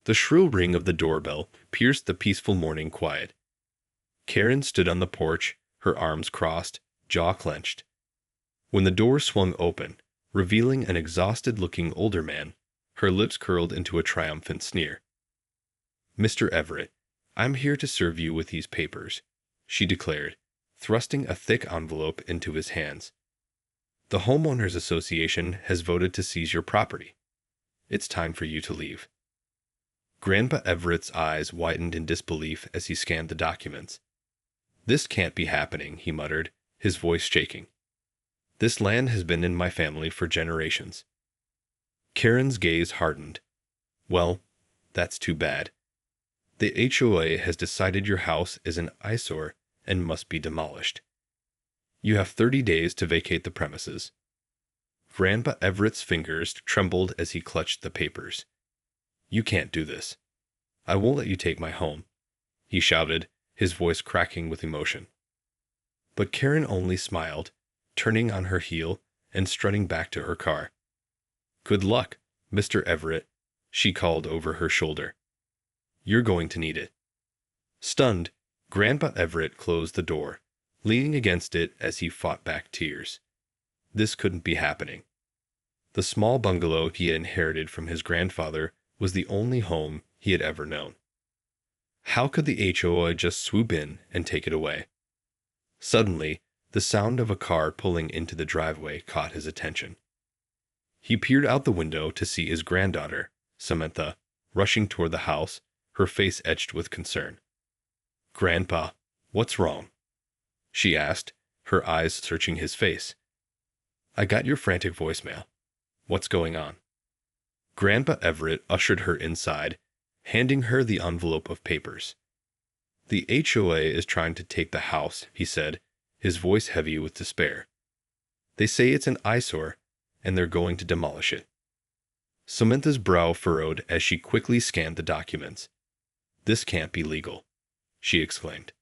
The shrill ring of the doorbell pierced the peaceful morning quiet. Karen stood on the porch, her arms crossed, jaw clenched. When the door swung open, revealing an exhausted-looking older man, her lips curled into a triumphant sneer. "Mr. Everett, I'm here to serve you with these papers," she declared, thrusting a thick envelope into his hands. "The Homeowners Association has voted to seize your property. It's time for you to leave." Grandpa Everett's eyes widened in disbelief as he scanned the documents. "This can't be happening," he muttered, his voice shaking. "This land has been in my family for generations." Karen's gaze hardened. "Well, that's too bad. The HOA has decided your house is an eyesore and must be demolished. You have 30 days to vacate the premises." Grandpa Everett's fingers trembled as he clutched the papers. "You can't do this. I won't let you take my home," he shouted, his voice cracking with emotion. But Karen only smiled, turning on her heel and strutting back to her car. "Good luck, Mr. Everett," she called over her shoulder. "You're going to need it." Stunned, Grandpa Everett closed the door, leaning against it as he fought back tears. This couldn't be happening. The small bungalow he had inherited from his grandfather was the only home he had ever known. How could the HOA just swoop in and take it away? Suddenly, the sound of a car pulling into the driveway caught his attention. He peered out the window to see his granddaughter, Samantha, rushing toward the house, her face etched with concern. "Grandpa, what's wrong?" she asked, her eyes searching his face. "I got your frantic voicemail. What's going on?" Grandpa Everett ushered her inside, handing her the envelope of papers. "The HOA is trying to take the house," he said, his voice heavy with despair. "They say it's an eyesore, and they're going to demolish it." Samantha's brow furrowed as she quickly scanned the documents. "This can't be legal," she exclaimed.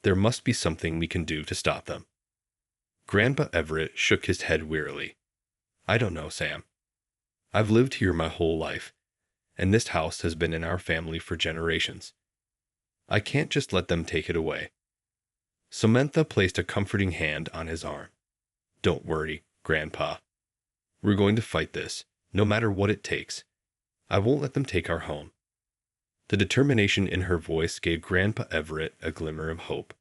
"There must be something we can do to stop them." Grandpa Everett shook his head wearily. "I don't know, Sam. I've lived here my whole life, and this house has been in our family for generations. I can't just let them take it away." Samantha placed a comforting hand on his arm. "Don't worry, Grandpa. We're going to fight this, no matter what it takes. I won't let them take our home." The determination in her voice gave Grandpa Everett a glimmer of hope.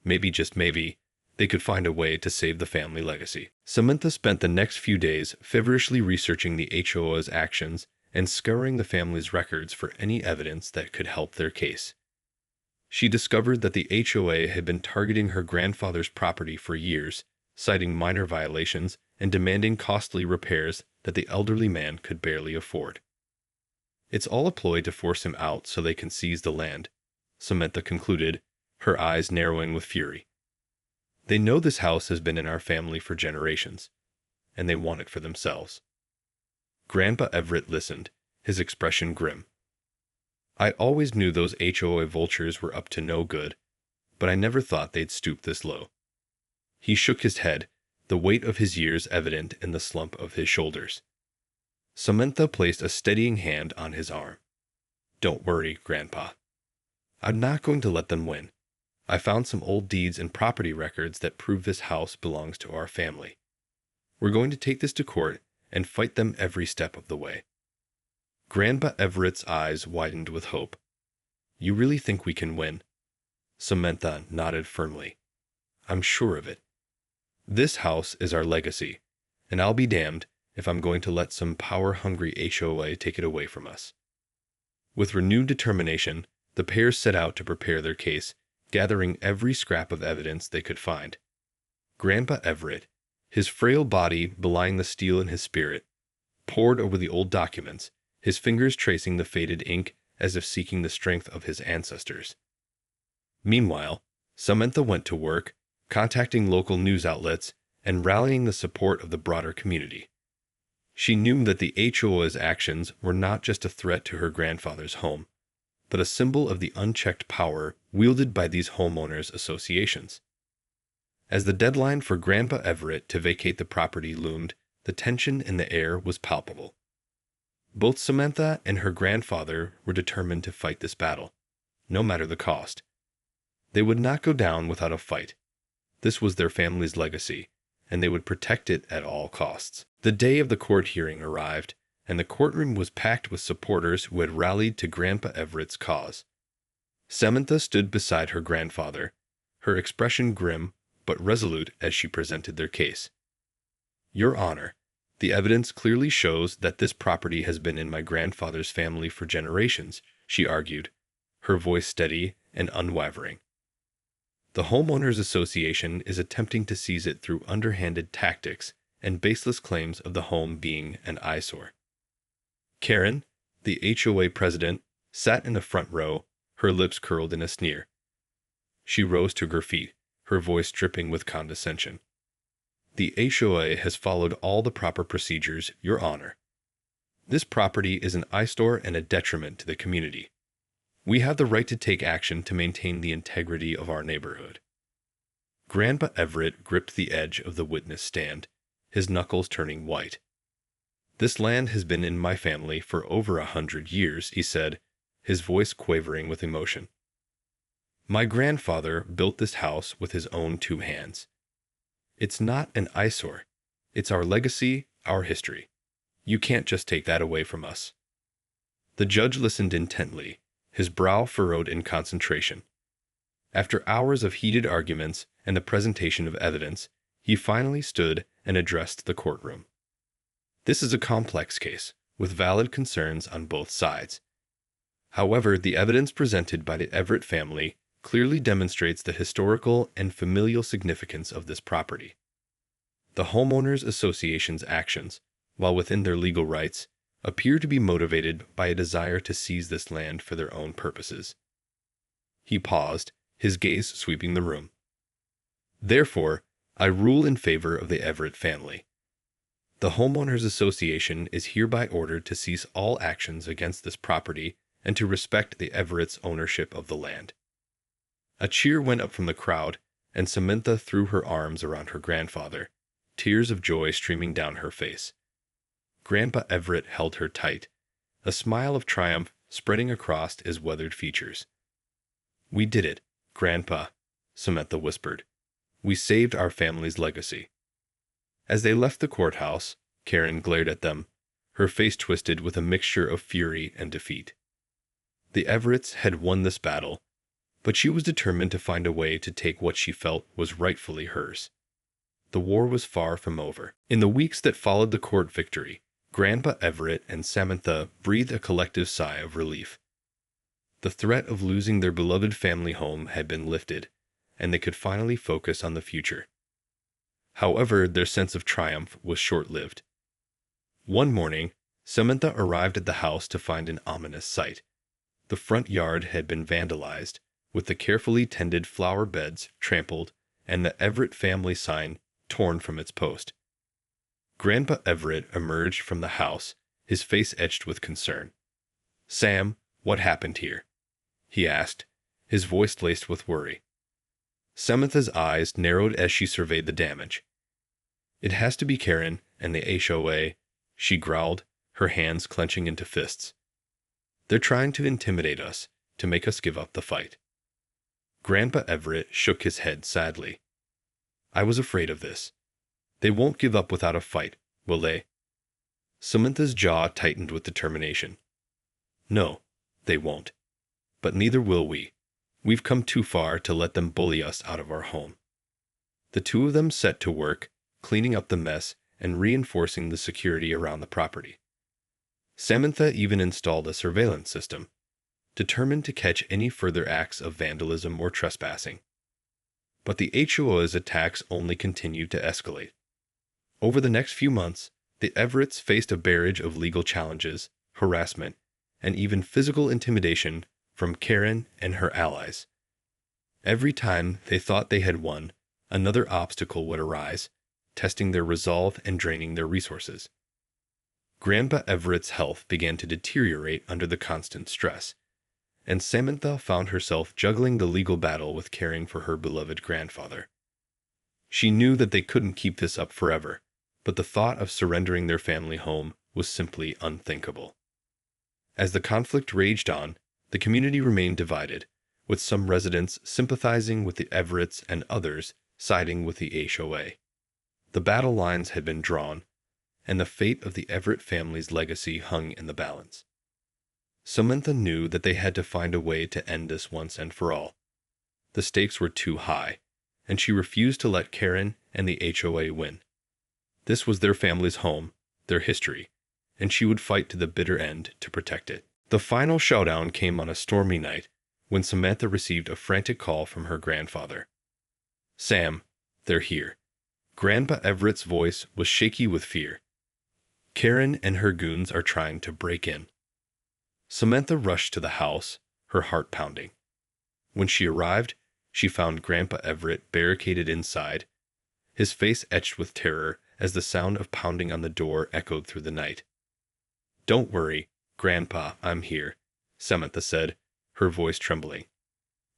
Maybe, just maybe, they could find a way to save the family legacy. Samantha spent the next few days feverishly researching the HOA's actions and scouring the family's records for any evidence that could help their case. She discovered that the HOA had been targeting her grandfather's property for years, citing minor violations and demanding costly repairs that the elderly man could barely afford. "It's all a ploy to force him out so they can seize the land," Samantha concluded, her eyes narrowing with fury. "They know this house has been in our family for generations, and they want it for themselves." Grandpa Everett listened, his expression grim. "I always knew those HOA vultures were up to no good, but I never thought they'd stoop this low." He shook his head, the weight of his years evident in the slump of his shoulders. Samantha placed a steadying hand on his arm. "Don't worry, Grandpa. I'm not going to let them win. I found some old deeds and property records that prove this house belongs to our family. We're going to take this to court and fight them every step of the way." Grandpa Everett's eyes widened with hope. "You really think we can win?" Samantha nodded firmly. "I'm sure of it. This house is our legacy, and I'll be damned if I'm going to let some power-hungry HOA take it away from us." With renewed determination, the pair set out to prepare their case, gathering every scrap of evidence they could find. Grandpa Everett, his frail body belying the steel in his spirit, pored over the old documents, his fingers tracing the faded ink as if seeking the strength of his ancestors. Meanwhile, Samantha went to work, contacting local news outlets and rallying the support of the broader community. She knew that the HOA's actions were not just a threat to her grandfather's home, but a symbol of the unchecked power wielded by these homeowners' associations. As the deadline for Grandpa Everett to vacate the property loomed, the tension in the air was palpable. Both Samantha and her grandfather were determined to fight this battle, no matter the cost. They would not go down without a fight. This was their family's legacy, and they would protect it at all costs. The day of the court hearing arrived, and the courtroom was packed with supporters who had rallied to Grandpa Everett's cause. Samantha stood beside her grandfather, her expression grim but resolute as she presented their case. "Your Honor, the evidence clearly shows that this property has been in my grandfather's family for generations," she argued, her voice steady and unwavering. "The Homeowners Association is attempting to seize it through underhanded tactics and baseless claims of the home being an eyesore." Karen, the HOA president, sat in the front row, her lips curled in a sneer. She rose to her feet, her voice dripping with condescension. "The HOA has followed all the proper procedures, Your Honor. This property is an eyesore and a detriment to the community. We have the right to take action to maintain the integrity of our neighborhood." Grandpa Everett gripped the edge of the witness stand, his knuckles turning white. "This land has been in my family for over 100 years," he said, his voice quavering with emotion. "My grandfather built this house with his own 2 hands. It's not an eyesore. It's our legacy, our history. You can't just take that away from us." The judge listened intently, his brow furrowed in concentration. After hours of heated arguments and the presentation of evidence, he finally stood and addressed the courtroom. "This is a complex case, with valid concerns on both sides. However, the evidence presented by the Everett family clearly demonstrates the historical and familial significance of this property. The Homeowners Association's actions, while within their legal rights, appear to be motivated by a desire to seize this land for their own purposes." He paused, his gaze sweeping the room. "Therefore, I rule in favor of the Everett family. The Homeowners Association is hereby ordered to cease all actions against this property and to respect the Everett's ownership of the land." A cheer went up from the crowd, and Samantha threw her arms around her grandfather, tears of joy streaming down her face. Grandpa Everett held her tight, a smile of triumph spreading across his weathered features. "We did it, Grandpa," Samantha whispered. "We saved our family's legacy." As they left the courthouse, Karen glared at them, her face twisted with a mixture of fury and defeat. The Everetts had won this battle, but she was determined to find a way to take what she felt was rightfully hers. The war was far from over. In the weeks that followed the court victory, Grandpa Everett and Samantha breathed a collective sigh of relief. The threat of losing their beloved family home had been lifted, and they could finally focus on the future. However, their sense of triumph was short-lived. One morning, Samantha arrived at the house to find an ominous sight. The front yard had been vandalized, with the carefully tended flower beds trampled and the Everett family sign torn from its post. Grandpa Everett emerged from the house, his face etched with concern. "Sam, what happened here?" he asked, his voice laced with worry. Samantha's eyes narrowed as she surveyed the damage. "It has to be Karen and the HOA," she growled, her hands clenching into fists. "They're trying to intimidate us, to make us give up the fight." Grandpa Everett shook his head sadly. "I was afraid of this. They won't give up without a fight, will they?" Samantha's jaw tightened with determination. "No, they won't. But neither will we. We've come too far to let them bully us out of our home." The two of them set to work, cleaning up the mess and reinforcing the security around the property. Samantha even installed a surveillance system, determined to catch any further acts of vandalism or trespassing. But the HOA's attacks only continued to escalate. Over the next few months, the Everetts faced a barrage of legal challenges, harassment, and even physical intimidation from Karen and her allies. Every time they thought they had won, another obstacle would arise, testing their resolve and draining their resources. Grandpa Everett's health began to deteriorate under the constant stress, and Samantha found herself juggling the legal battle with caring for her beloved grandfather. She knew that they couldn't keep this up forever, but the thought of surrendering their family home was simply unthinkable. As the conflict raged on, the community remained divided, with some residents sympathizing with the Everetts and others siding with the HOA. The battle lines had been drawn, and the fate of the Everett family's legacy hung in the balance. Samantha knew that they had to find a way to end this once and for all. The stakes were too high, and she refused to let Karen and the HOA win. This was their family's home, their history, and she would fight to the bitter end to protect it. The final showdown came on a stormy night when Samantha received a frantic call from her grandfather. "Sam, they're here." Grandpa Everett's voice was shaky with fear. "Karen and her goons are trying to break in." Samantha rushed to the house, her heart pounding. When she arrived, she found Grandpa Everett barricaded inside, his face etched with terror as the sound of pounding on the door echoed through the night. "Don't worry, Grandpa, I'm here," Samantha said, her voice trembling.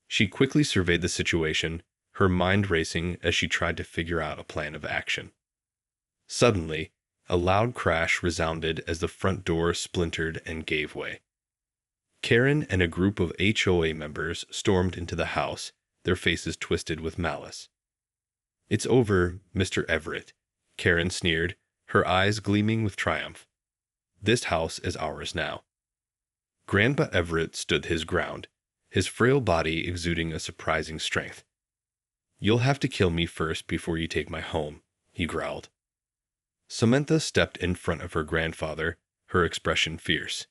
She quickly surveyed the situation, her mind racing as she tried to figure out a plan of action. Suddenly, a loud crash resounded as the front door splintered and gave way. Karen and a group of HOA members stormed into the house, their faces twisted with malice. "It's over, Mr. Everett," Karen sneered, her eyes gleaming with triumph. "This house is ours now." Grandpa Everett stood his ground, his frail body exuding a surprising strength. "You'll have to kill me first before you take my home," he growled. Samantha stepped in front of her grandfather, her expression fierce.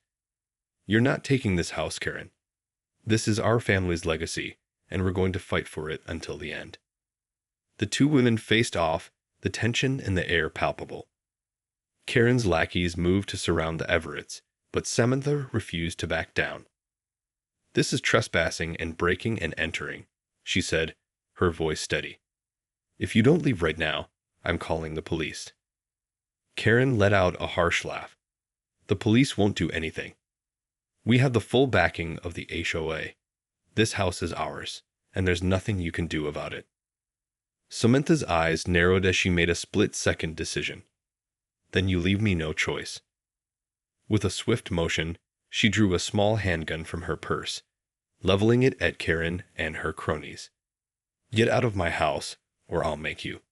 "You're not taking this house, Karen. This is our family's legacy, and we're going to fight for it until the end." The two women faced off, the tension in the air palpable. Karen's lackeys moved to surround the Everetts, but Samantha refused to back down. "This is trespassing and breaking and entering," she said, her voice steady. "If you don't leave right now, I'm calling the police." Karen let out a harsh laugh. "The police won't do anything. We have the full backing of the HOA. This house is ours, and there's nothing you can do about it." Samantha's eyes narrowed as she made a split-second decision. "Then you leave me no choice." With a swift motion, she drew a small handgun from her purse, leveling it at Karen and her cronies. "Get out of my house, or I'll make you."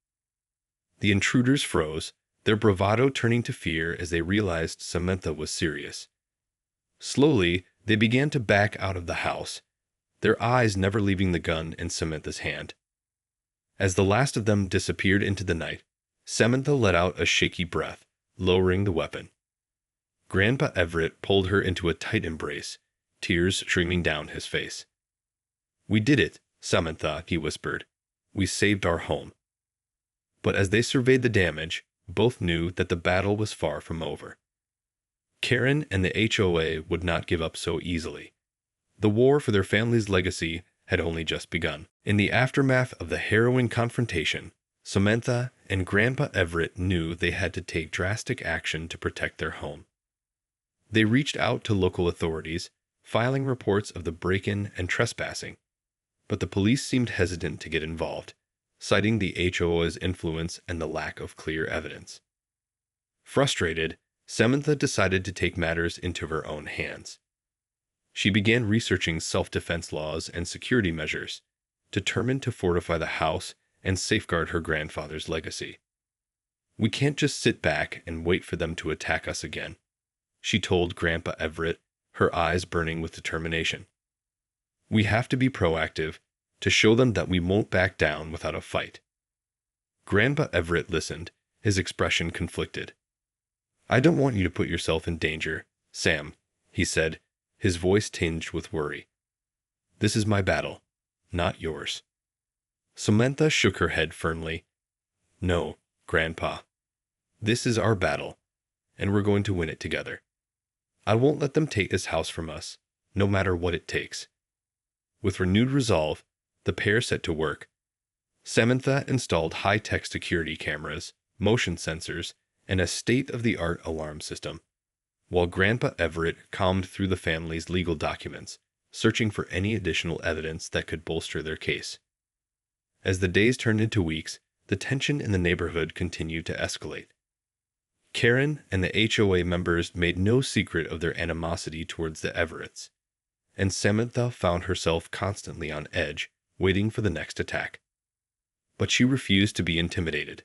The intruders froze, their bravado turning to fear as they realized Samantha was serious. Slowly, they began to back out of the house, their eyes never leaving the gun in Samantha's hand. As the last of them disappeared into the night, Samantha let out a shaky breath, lowering the weapon. Grandpa Everett pulled her into a tight embrace, tears streaming down his face. "We did it, Samantha," he whispered. "We saved our home." But as they surveyed the damage, both knew that the battle was far from over. Karen and the HOA would not give up so easily. The war for their family's legacy had only just begun. In the aftermath of the harrowing confrontation, Samantha and Grandpa Everett knew they had to take drastic action to protect their home. They reached out to local authorities, filing reports of the break-in and trespassing, but the police seemed hesitant to get involved, citing the HOA's influence and the lack of clear evidence. Frustrated, Samantha decided to take matters into her own hands. She began researching self-defense laws and security measures, determined to fortify the house and safeguard her grandfather's legacy. "We can't just sit back and wait for them to attack us again," she told Grandpa Everett, her eyes burning with determination. "We have to be proactive, to show them that we won't back down without a fight." Grandpa Everett listened, his expression conflicted. "I don't want you to put yourself in danger, Sam," he said, his voice tinged with worry. "This is my battle, not yours." Samantha shook her head firmly. "No, Grandpa. This is our battle, and we're going to win it together. I won't let them take this house from us, no matter what it takes." With renewed resolve, the pair set to work. Samantha installed high-tech security cameras, motion sensors, and a state-of-the-art alarm system, while Grandpa Everett combed through the family's legal documents, searching for any additional evidence that could bolster their case. As the days turned into weeks, the tension in the neighborhood continued to escalate. Karen and the HOA members made no secret of their animosity towards the Everetts, and Samantha found herself constantly on edge, waiting for the next attack. But she refused to be intimidated.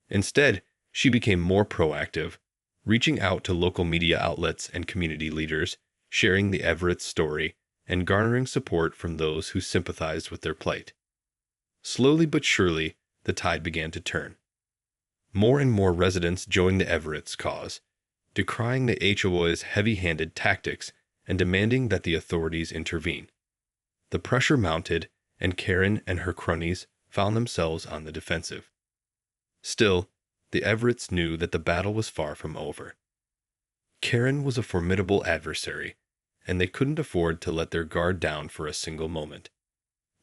Instead, she became more proactive, reaching out to local media outlets and community leaders, sharing the Everett's story, and garnering support from those who sympathized with their plight. Slowly but surely, the tide began to turn. More and more residents joined the Everett's cause, decrying the HOA's heavy-handed tactics and demanding that the authorities intervene. The pressure mounted, and Karen and her cronies found themselves on the defensive. Still, the Everetts knew that the battle was far from over. Karen was a formidable adversary, and they couldn't afford to let their guard down for a single moment.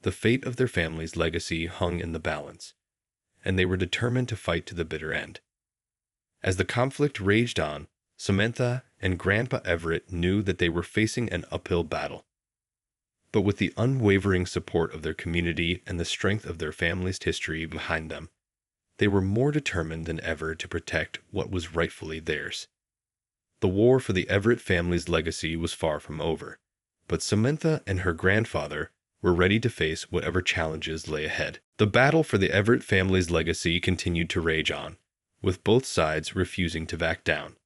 The fate of their family's legacy hung in the balance, and they were determined to fight to the bitter end. As the conflict raged on, Samantha and Grandpa Everett knew that they were facing an uphill battle. But with the unwavering support of their community and the strength of their family's history behind them, they were more determined than ever to protect what was rightfully theirs. The war for the Everett family's legacy was far from over, but Samantha and her grandfather were ready to face whatever challenges lay ahead. The battle for the Everett family's legacy continued to rage on, with both sides refusing to back down.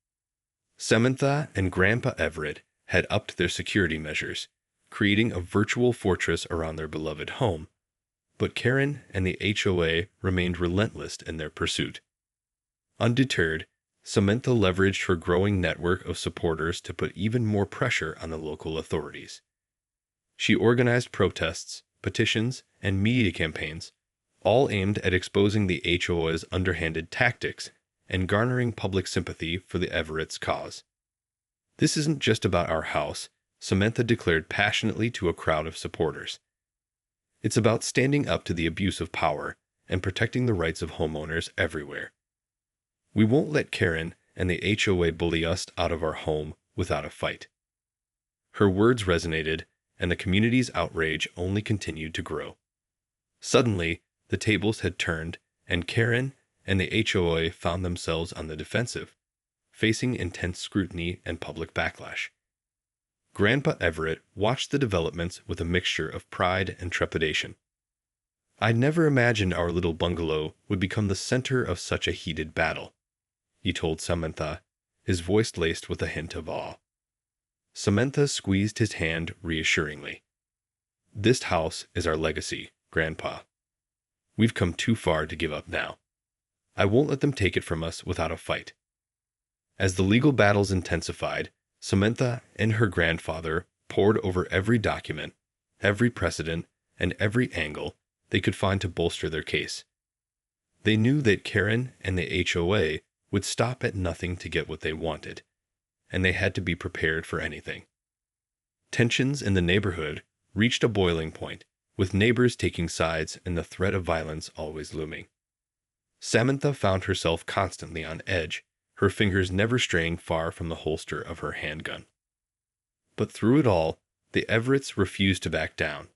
Samantha and Grandpa Everett had upped their security measures, creating a virtual fortress around their beloved home, but Karen and the HOA remained relentless in their pursuit. Undeterred, Samantha leveraged her growing network of supporters to put even more pressure on the local authorities. She organized protests, petitions, and media campaigns, all aimed at exposing the HOA's underhanded tactics and garnering public sympathy for the Everett's cause. "This isn't just about our house," Samantha declared passionately to a crowd of supporters. "It's about standing up to the abuse of power and protecting the rights of homeowners everywhere. We won't let Karen and the HOA bully us out of our home without a fight." Her words resonated, and the community's outrage only continued to grow. Suddenly, the tables had turned, and Karen and the HOA found themselves on the defensive, facing intense scrutiny and public backlash. Grandpa Everett watched the developments with a mixture of pride and trepidation. "I never imagined our little bungalow would become the center of such a heated battle," he told Samantha, his voice laced with a hint of awe. Samantha squeezed his hand reassuringly. "This house is our legacy, Grandpa. We've come too far to give up now. I won't let them take it from us without a fight." As the legal battles intensified, Samantha and her grandfather pored over every document, every precedent, and every angle they could find to bolster their case. They knew that Karen and the HOA would stop at nothing to get what they wanted, and they had to be prepared for anything. Tensions in the neighborhood reached a boiling point, with neighbors taking sides and the threat of violence always looming. Samantha found herself constantly on edge, her fingers never straying far from the holster of her handgun. But through it all, the Everetts refused to back down.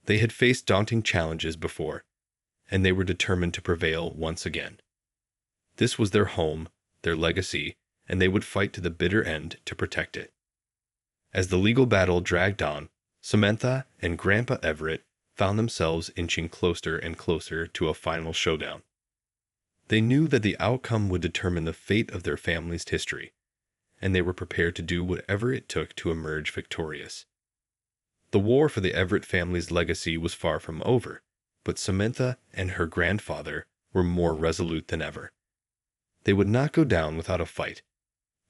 They had faced daunting challenges before, and they were determined to prevail once again. This was their home, their legacy, and they would fight to the bitter end to protect it. As the legal battle dragged on, Samantha and Grandpa Everett found themselves inching closer and closer to a final showdown. They knew that the outcome would determine the fate of their family's history, and they were prepared to do whatever it took to emerge victorious. The war for the Everett family's legacy was far from over, but Samantha and her grandfather were more resolute than ever. They would not go down without a fight.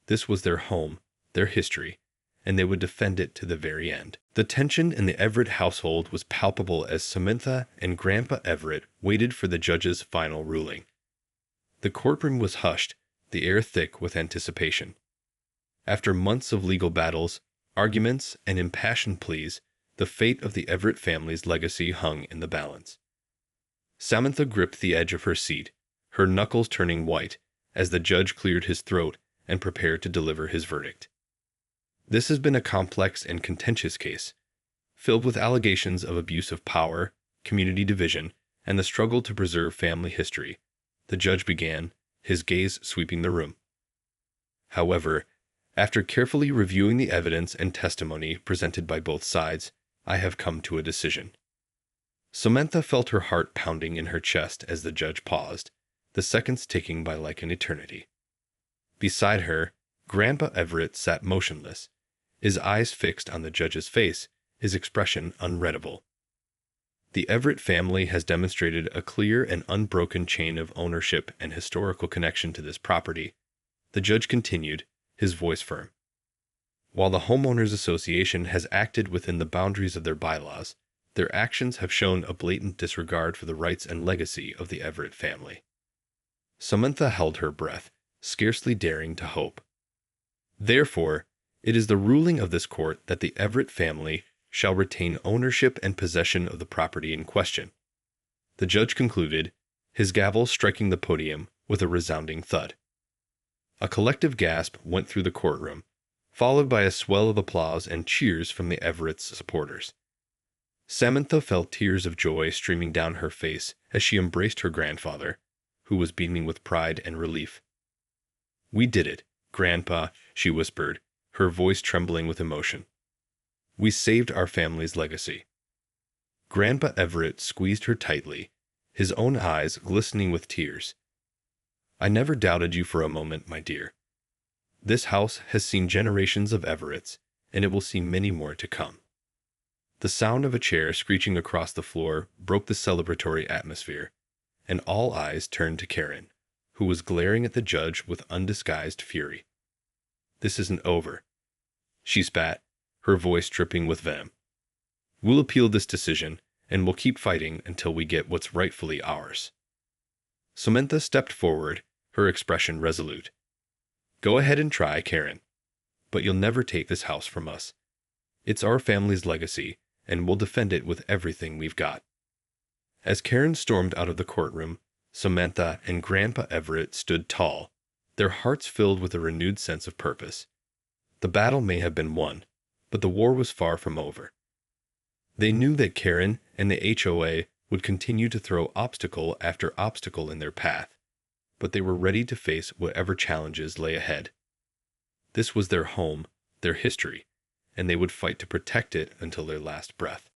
This was their home, their history, and they would defend it to the very end. The tension in the Everett household was palpable as Samantha and Grandpa Everett waited for the judge's final ruling. The courtroom was hushed, the air thick with anticipation. After months of legal battles, arguments, and impassioned pleas, the fate of the Everett family's legacy hung in the balance. Samantha gripped the edge of her seat, her knuckles turning white, as the judge cleared his throat and prepared to deliver his verdict. This has been a complex and contentious case, filled with allegations of abuse of power, community division, and the struggle to preserve family history. The judge began, his gaze sweeping the room. However, after carefully reviewing the evidence and testimony presented by both sides, I have come to a decision. Samantha felt her heart pounding in her chest as the judge paused, the seconds ticking by like an eternity. Beside her, Grandpa Everett sat motionless, his eyes fixed on the judge's face, his expression unreadable. The Everett family has demonstrated a clear and unbroken chain of ownership and historical connection to this property, the judge continued, his voice firm. While the Homeowners Association has acted within the boundaries of their bylaws, their actions have shown a blatant disregard for the rights and legacy of the Everett family. Samantha held her breath, scarcely daring to hope. Therefore, it is the ruling of this court that the Everett family shall retain ownership and possession of the property in question. The judge concluded, his gavel striking the podium with a resounding thud. A collective gasp went through the courtroom, followed by a swell of applause and cheers from the Everett's supporters. Samantha felt tears of joy streaming down her face as she embraced her grandfather, who was beaming with pride and relief. "We did it, Grandpa," she whispered, her voice trembling with emotion. "We saved our family's legacy." Grandpa Everett squeezed her tightly, his own eyes glistening with tears. "I never doubted you for a moment, my dear. This house has seen generations of Everetts, and it will see many more to come." The sound of a chair screeching across the floor broke the celebratory atmosphere, and all eyes turned to Karen, who was glaring at the judge with undisguised fury. "This isn't over," she spat, her voice dripping with venom. "We'll appeal this decision, and we'll keep fighting until we get what's rightfully ours." Samantha stepped forward, her expression resolute. "Go ahead and try, Karen. But you'll never take this house from us. It's our family's legacy, and we'll defend it with everything we've got." As Karen stormed out of the courtroom, Samantha and Grandpa Everett stood tall, their hearts filled with a renewed sense of purpose. The battle may have been won, but the war was far from over. They knew that Karen and the HOA would continue to throw obstacle after obstacle in their path, but they were ready to face whatever challenges lay ahead. This was their home, their history, and they would fight to protect it until their last breath.